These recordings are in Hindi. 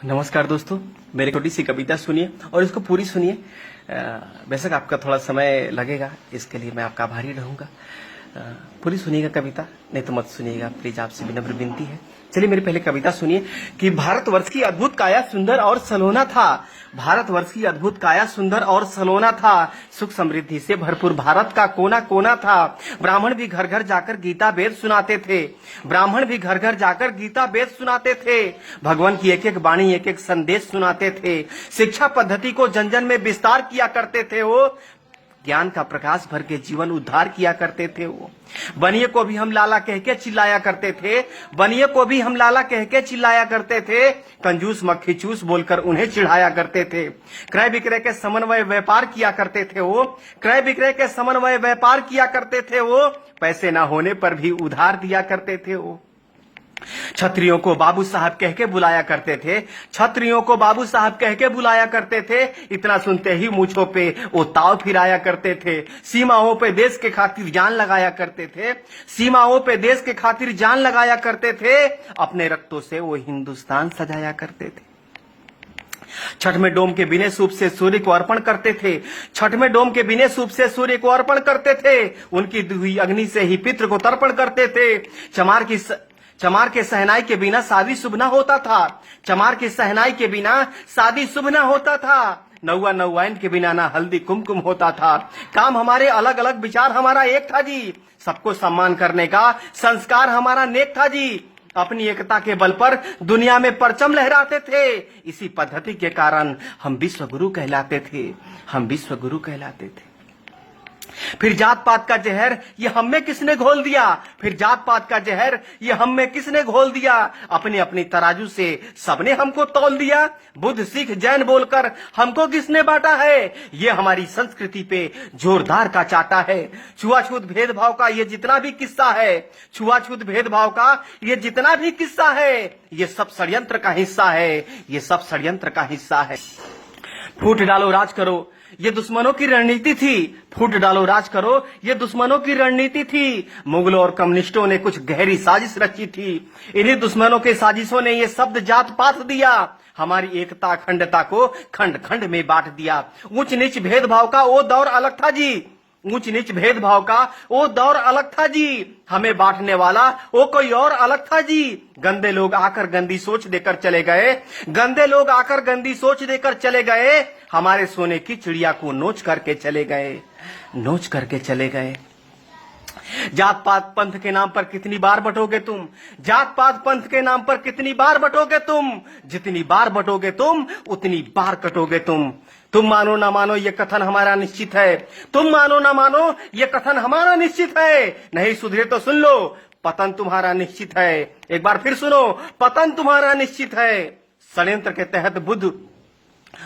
नमस्कार दोस्तों, मेरी छोटी सी कविता सुनिए और इसको पूरी सुनिए। बेशक आपका थोड़ा समय लगेगा, इसके लिए मैं आपका आभारी रहूंगा। पूरी सुनिएगा कविता, नहीं तो मत सुनिएगा प्लीज, आपसे विनम्र विनती है। चलिए मेरी पहले कविता सुनिए कि भारतवर्ष की अद्भुत काया सुंदर और सलोना था। भारतवर्ष की अद्भुत काया सुंदर और सलोना था। सुख समृद्धि से भरपूर भारत का कोना कोना था। ब्राह्मण भी घर घर जाकर गीता वेद सुनाते थे। ब्राह्मण भी घर घर जाकर गीता वेद सुनाते थे। भगवान की एक एक वाणी एक एक संदेश सुनाते थे। शिक्षा पद्धति को जन जन में विस्तार किया करते थे। वो ज्ञान का प्रकाश भर के जीवन उद्धार किया करते थे। वो बनिए को भी हम लाला कह के चिल्लाया करते थे। बनिए को भी हम लाला कह के चिल्लाया करते थे। कंजूस मक्खी चूस बोलकर उन्हें चिढ़ाया करते थे। क्रय विक्रय के समन्वय व्यापार किया करते थे। वो क्रय विक्रय के समन्वय व्यापार किया करते थे। वो पैसे ना होने पर भी उधार दिया करते थे। वो छत्रियों को बाबू साहब कह के बुलाया करते थे। छत्रियों को बाबू साहब कह के बुलाया करते थे। इतना सुनते ही मूंछों पे वो ताव फिराया करते थे। सीमाओं पे देश के खातिर जान लगाया करते थे। सीमाओं पे देश के खातिर जान लगाया करते थे। अपने रक्तों से वो हिंदुस्तान सजाया करते थे। छठ में डोम के बिने सूप से सूर्य को अर्पण करते थे। छठ में डोम के बिने सूप से सूर्य को अर्पण करते थे। उनकी दुही अग्नि से ही पितृ को तर्पण करते थे। चमार के सहनाई के बिना शादी शुभ न होता था। चमार के सहनाई के बिना शादी शुभ न होता था। नौवा नौवाइन के बिना ना हल्दी कुमकुम होता था। काम हमारे अलग अलग, विचार हमारा एक था जी। सबको सम्मान करने का संस्कार हमारा नेक था जी। अपनी एकता के बल पर दुनिया में परचम लहराते थे। इसी पद्धति के कारण हम विश्व गुरु कहलाते थे। हम विश्व गुरु कहलाते थे। फिर जात पात का जहर ये हम में किसने घोल दिया। फिर जात पात का जहर ये हम में किसने घोल दिया। अपनी अपनी तराजू से सबने हमको तौल दिया। बुद्ध सिख जैन बोलकर हमको किसने बांटा है। ये हमारी संस्कृति पे जोरदार का चाटा है। छुआछूत भेदभाव का ये जितना भी किस्सा है। छुआछूत भेदभाव का ये जितना भी किस्सा है। ये सब षड्यंत्र का हिस्सा है। ये सब षड्यंत्र का हिस्सा है। फूट डालो राज करो ये दुश्मनों की रणनीति थी। फूट डालो राज करो ये दुश्मनों की रणनीति थी। मुगलों और कम्युनिस्टों ने कुछ गहरी साजिश रची थी। इन्हीं दुश्मनों के साजिशों ने ये शब्द जात पात दिया। हमारी एकता अखंडता को खंड खंड में बांट दिया। ऊंच नीच भेदभाव का वो दौर अलग था जी। ऊंच नीच भेदभाव का वो दौर अलग था जी। हमें बांटने वाला वो कोई और अलग था जी। गंदे लोग आकर गंदी सोच देकर चले गए। गंदे लोग आकर गंदी सोच देकर चले गए। हमारे सोने की चिड़िया को नोच करके चले गए। नोच करके चले गए। जात पात पंथ के नाम पर कितनी बार बटोगे तुम। जात पात पंथ के नाम पर कितनी बार बटोगे तुम। जितनी बार बटोगे तुम उतनी बार कटोगे तुम। तुम मानो ना मानो ये कथन हमारा निश्चित है। तुम मानो ना मानो ये कथन हमारा निश्चित है। नहीं सुधरे तो सुन लो, पतन तुम्हारा निश्चित है। एक बार फिर सुनो, पतन तुम्हारा निश्चित है। षड्यंत्र के तहत बुद्ध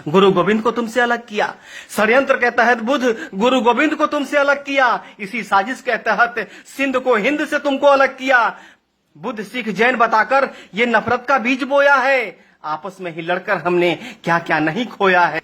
गुरु गोविंद को तुमसे अलग किया। षड्यंत्र के तहत बुद्ध गुरु गोविंद को तुमसे अलग किया। इसी साजिश के तहत सिंध को हिंद से तुमको अलग किया। बुद्ध सिख जैन बताकर ये नफरत का बीज बोया है। आपस में ही लड़कर हमने क्या क्या नहीं खोया है।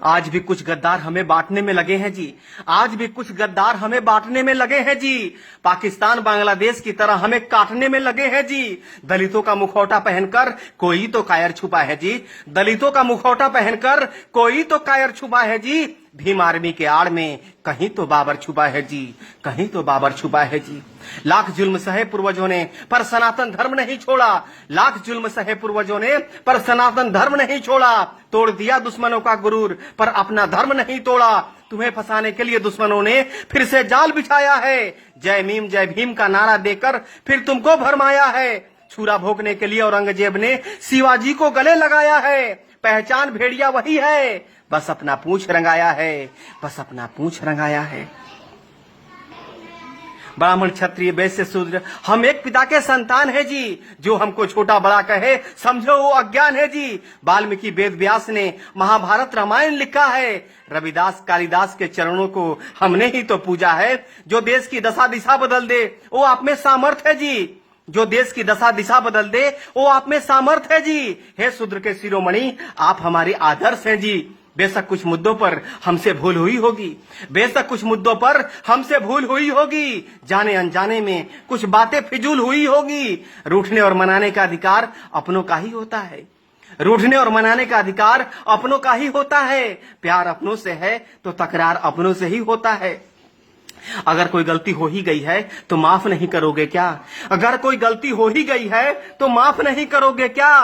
आज भी कुछ गद्दार हमें बांटने में लगे हैं जी। आज भी कुछ गद्दार हमें बांटने में लगे हैं जी। पाकिस्तान बांग्लादेश की तरह हमें काटने में लगे हैं जी। दलितों का मुखौटा पहनकर कोई तो कायर छुपा है जी। दलितों का मुखौटा पहनकर कोई तो कायर छुपा है जी। भीम आर्मी के आड़ में कहीं तो बाबर छुपा है जी। कहीं तो बाबर छुपा है जी। लाख जुल्म सहे पूर्वजों ने पर सनातन धर्म नहीं छोड़ा। लाख जुल्म सहे पूर्वजों ने पर सनातन धर्म नहीं छोड़ा। तोड़ दिया दुश्मनों का गुरूर पर अपना धर्म नहीं तोड़ा। तुम्हें फंसाने के लिए दुश्मनों ने फिर से जाल बिछाया है। जय भीम का नारा देकर फिर तुमको भरमाया है। छुरा भोंकने के लिए औरंगजेब ने शिवाजी को गले लगाया है। पहचान भेड़िया वही है, बस अपना पूंछ रंगाया है। बस अपना पूंछ रंगाया है। ब्राह्मण क्षत्रिय वैश्य शूद्र हम एक पिता के संतान है जी। जो हमको छोटा बड़ा कहे समझो वो अज्ञान है जी। वाल्मीकि वेद व्यास ने महाभारत रामायण लिखा है। रविदास कालिदास के चरणों को हमने ही तो पूजा है। जो देश की दशा दिशा बदल दे वो आप में सामर्थ्य है जी। जो देश की दशा दिशा बदल दे वो आप में सामर्थ्य है जी। हे शूद्र के शिरोमणि आप हमारे आदर्श हैं जी। बेशक कुछ मुद्दों पर हमसे भूल हुई होगी। बेशक कुछ मुद्दों पर हमसे भूल हुई होगी। जाने अनजाने में कुछ बातें फिजूल हुई होगी। रूठने और मनाने का अधिकार अपनों का ही होता है। रूठने और मनाने का अधिकार अपनों का ही होता है। प्यार अपनों से है तो तकरार अपनों से ही होता है। अगर कोई गलती हो ही गई है तो माफ नहीं करोगे क्या? अगर कोई गलती हो ही गई है तो माफ नहीं करोगे क्या?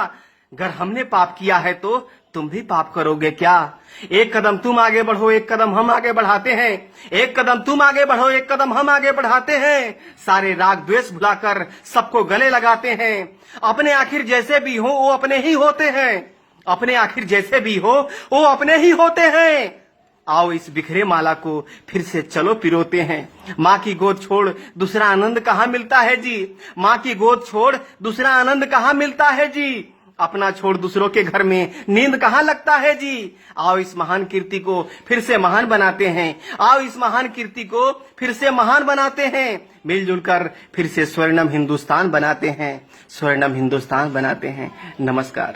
अगर हमने पाप किया है तो तुम भी पाप करोगे क्या? एक कदम तुम आगे बढ़ो, एक कदम हम आगे बढ़ाते हैं। एक कदम तुम आगे बढ़ो, एक कदम हम आगे बढ़ाते हैं। सारे राग द्वेष भुलाकर सबको गले लगाते हैं। अपने आखिर जैसे भी हो वो अपने ही होते हैं। अपने आखिर जैसे भी हो वो अपने ही होते हैं। आओ इस बिखरे माला को फिर से चलो पिरोते हैं। माँ की गोद छोड़ दूसरा आनंद कहाँ मिलता है जी? माँ की गोद छोड़ दूसरा आनंद कहाँ मिलता है जी? अपना छोड़ दूसरों के घर में नींद कहाँ लगता है जी? आओ इस महान कीर्ति को फिर से महान बनाते हैं। आओ इस महान कीर्ति को फिर से महान बनाते हैं। मिलजुल कर फिर से स्वर्णम हिंदुस्तान बनाते हैं। स्वर्णम हिंदुस्तान बनाते हैं। नमस्कार।